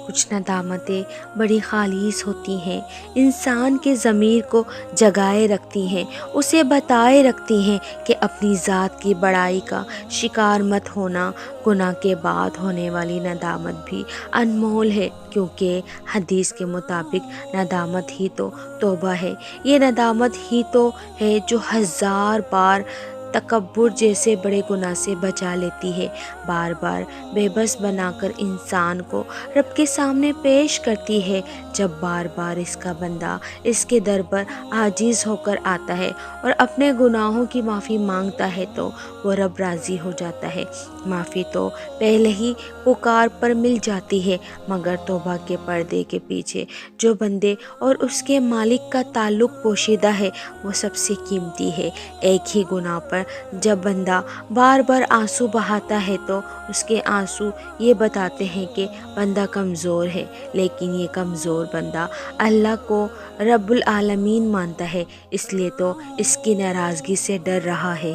کچھ ندامتیں بڑی خالص ہوتی ہیں، انسان کے ضمیر کو جگائے رکھتی ہیں، اسے بتائے رکھتی ہیں کہ اپنی ذات کی بڑائی کا شکار مت ہونا۔ گناہ کے بعد ہونے والی ندامت بھی انمول ہے، کیونکہ حدیث کے مطابق ندامت ہی تو توبہ ہے۔ یہ ندامت ہی تو ہے جو 1000 بار تکبر جیسے بڑے گناہ سے بچا لیتی ہے، بار بار بے بس بنا کر انسان کو رب کے سامنے پیش کرتی ہے۔ جب بار بار اس کا بندہ اس کے در پر عاجز ہو کر آتا ہے اور اپنے گناہوں کی معافی مانگتا ہے تو وہ رب راضی ہو جاتا ہے۔ معافی تو پہلے ہی پکار پر مل جاتی ہے، مگر توبہ کے پردے کے پیچھے جو بندے اور اس کے مالک کا تعلق پوشیدہ ہے وہ سب سے قیمتی ہے۔ ایک ہی گناہ پر جب بندہ بار بار آنسو بہاتا ہے تو اس کے آنسو یہ بتاتے ہیں کہ بندہ کمزور ہے، لیکن یہ کمزور بندہ اللہ کو رب العالمین مانتا ہے، اس لیے تو اس کی ناراضگی سے ڈر رہا ہے۔